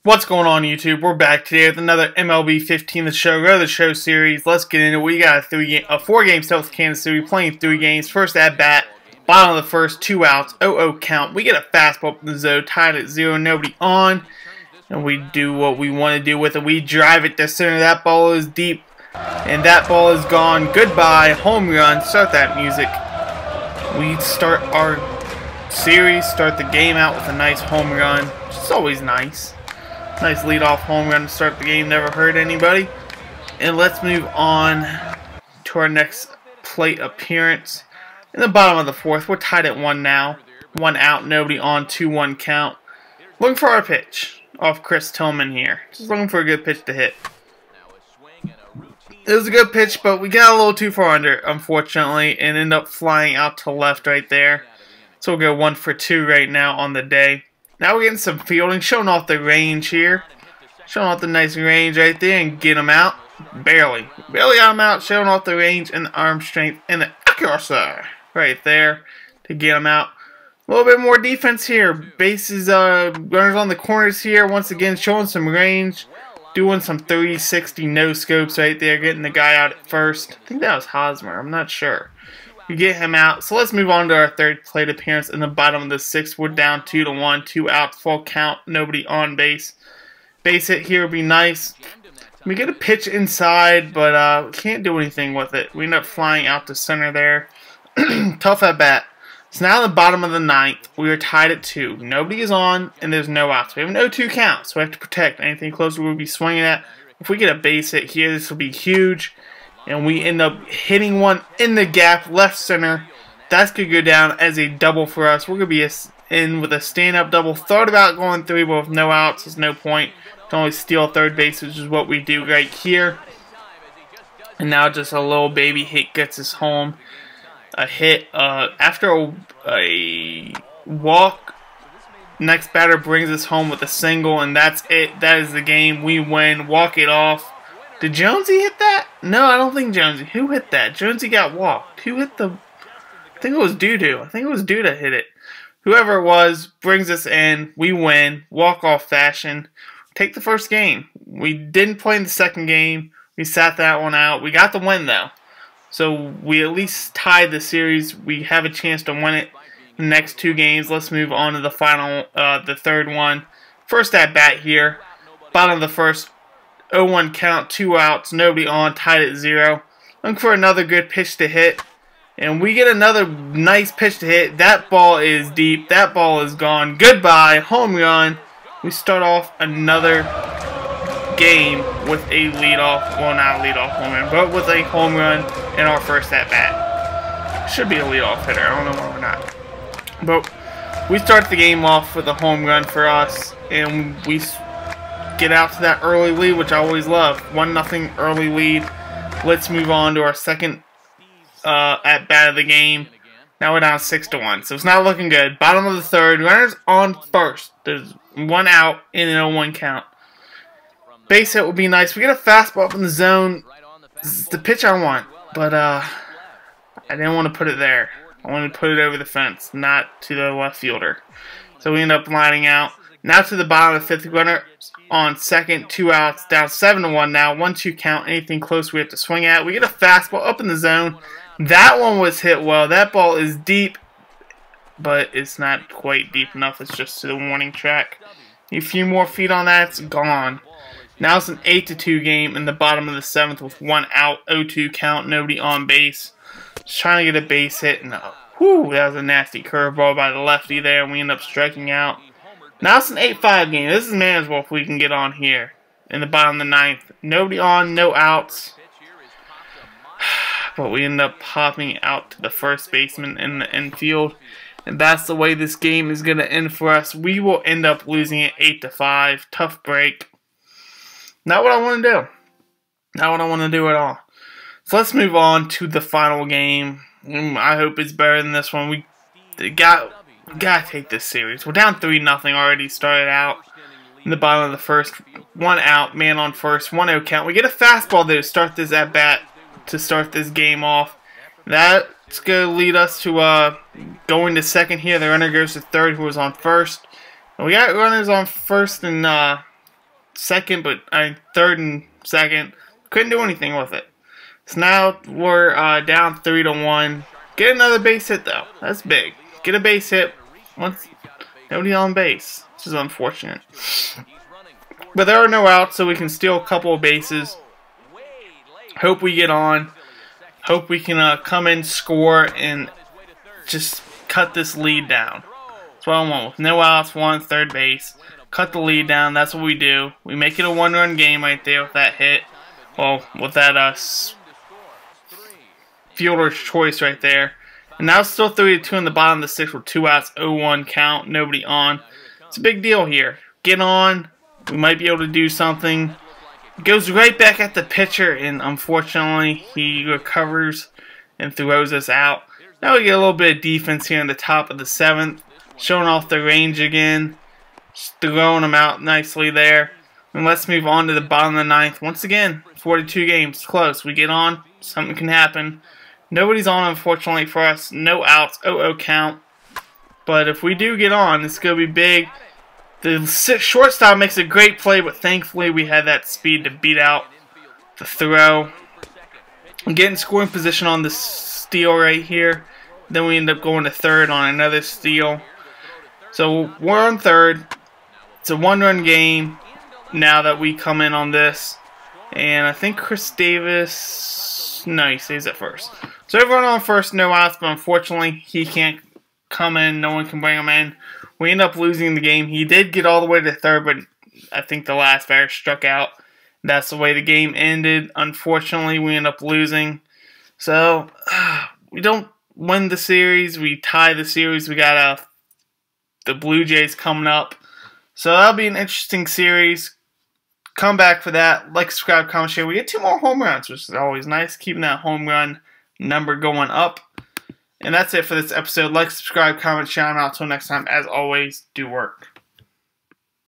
What's going on, YouTube? We're back today with another MLB 15 The Show series. Let's get into it. We got a 4-game set with Kansas City, playing 3 games. First at bat, bottom of the first, 2 outs, 0-0 count. We get a fastball from the zone, tied at 0, nobody on. And we do what we want to do with it. We drive it to center. That ball is deep, and that ball is gone. Goodbye, home run. Start that music. We start our series, start the game out with a nice home run, which is always nice. Nice leadoff home run to start the game, never hurt anybody. And let's move on to our next plate appearance. In the bottom of the 4th, we're tied at 1 now. 1 out, nobody on, 2-1 count. Looking for our pitch off Chris Tillman here. Just looking for a good pitch to hit. It was a good pitch, but we got a little too far under, unfortunately, and ended up flying out to left right there. So we'll go 1 for 2 right now on the day. Now we're getting some fielding, showing off the range here. Showing off the nice range right there and get him out. Barely got him out, showing off the range and the arm strength and the accuracy right there to get him out. A little bit more defense here. Bases, runners on the corners here. Once again, showing some range. Doing some 360 no-scopes right there, getting the guy out at first. I think that was Hosmer, I'm not sure. You get him out. So let's move on to our 3rd plate appearance. In the bottom of the 6th, we're down 2-1, 2 outs, full count, nobody on base. Base hit here would be nice. We get a pitch inside, but we can't do anything with it. We end up flying out to center there. Tough at bat. So now in the bottom of the 9th, we are tied at 2. Nobody is on, and there's no outs. We have an 0-2 count, so we have to protect. Anything closer we'll be swinging at. If we get a base hit here, this will be huge. And we end up hitting one in the gap, left center. That's going to go down as a double for us. We're going to be in with a stand-up double. Thought about going 3, but with no outs, there's no point. To only steal 3rd base, which is what we do right here. And now just a little baby hit gets us home. A hit after a walk. Next batter brings us home with a single, and that's it. That is the game. We win. Walk it off. Did Jonesy hit that? No, I don't think Jonesy. Who hit that? Jonesy got walked. Who hit the... I think it was Dudu. I think it was Duda hit it. Whoever it was brings us in. We win. Walk-off fashion. Take the first game. We didn't play in the 2nd game. We sat that one out. We got the win, though. So we at least tied the series. We have a chance to win it in the next 2 games. Let's move on to the final, the 3rd one. First at bat here. Bottom of the 1st. 0-1 count, 2 outs, nobody on, tied at 0. Looking for another good pitch to hit. And we get another nice pitch to hit. That ball is deep. That ball is gone. Goodbye. Home run. We start off another game with a leadoff. Well, not a leadoff home run, but with a home run in our first at-bat. Should be a leadoff hitter. I don't know why we're not. But we start the game off with a home run for us. And we get out to that early lead, which I always love. 1-0 early lead. Let's move on to our 2nd at bat of the game. Now we're down 6-1, so it's not looking good. Bottom of the 3rd, runners on first. There's 1 out in an 0-1 count. Base hit would be nice. We get a fastball up in the zone. This is the pitch I want, but I didn't want to put it there. I wanted to put it over the fence, not to the left fielder. So we end up lining out. Now to the bottom of the 5th, runner on 2nd, 2 outs, down 7-1 now, 1-2 count, anything close we have to swing at. We get a fastball up in the zone. That one was hit well. That ball is deep, but it's not quite deep enough. It's just to the warning track. A few more feet on that, it's gone. Now it's an 8-2 game in the bottom of the 7th with 1 out, 0-2 count, nobody on base. Just trying to get a base hit, and whew, that was a nasty curveball by the lefty there, and we end up striking out. Now it's an 8-5 game. This is manageable if we can get on here. In the bottom of the 9th. Nobody on, no outs. But we end up popping out to the first baseman in the infield. And that's the way this game is going to end for us. We will end up losing it 8-5. Tough break. Not what I want to do. Not what I want to do at all. So let's move on to the final game. I hope it's better than this one. We gotta take this series. We're down 3-0 already. Started out in the bottom of the 1st. 1 out, man on first, 1-0 count. We get a fastball there to start this at bat, to start this game off. That's going to lead us to going to 2nd here. The runner goes to 3rd, who was on 1st. And we got runners on 1st and second, but third and second. Couldn't do anything with it. So now we're down 3-1. Get another base hit though. That's big. Get a base hit. Once nobody on base. This is unfortunate. But there are no outs, so we can steal a couple of bases. Hope we get on. Hope we can come in, score, and just cut this lead down. That's what I want. With no outs, one third base. Cut the lead down. That's what we do. We make it a one-run game right there with that hit. Well, with that fielder's choice right there. And now it's still 3-2 in the bottom of the sixth with 2 outs, 0-1 count, nobody on. It's a big deal here. Get on. We might be able to do something. It goes right back at the pitcher, and unfortunately, he recovers and throws us out. Now we get a little bit of defense here in the top of the seventh, showing off the range again, just throwing them out nicely there. And let's move on to the bottom of the ninth. Once again, 42 games, close. We get on, something can happen. Nobody's on, unfortunately, for us. No outs, 0-0 count. But if we do get on, it's going to be big. The shortstop makes a great play, but thankfully we had that speed to beat out the throw. And get in scoring position on this steal right here. Then we end up going to third on another steal. So we're on third. It's a one-run game now that we come in on this. And I think Chris Davis, no, he stays at first. So everyone on first, no outs, but unfortunately he can't come in. No one can bring him in. We end up losing the game. He did get all the way to third, but I think the last batter struck out. That's the way the game ended. Unfortunately, we end up losing. So, we don't win the series. We tie the series. We got the Blue Jays coming up. So, that'll be an interesting series. Come back for that. Like, subscribe, comment, share. We get 2 more home runs, which is always nice. Keeping that home run number going up. And that's it for this episode. Like, subscribe, comment, share. I'm out. Until next time, as always, do work.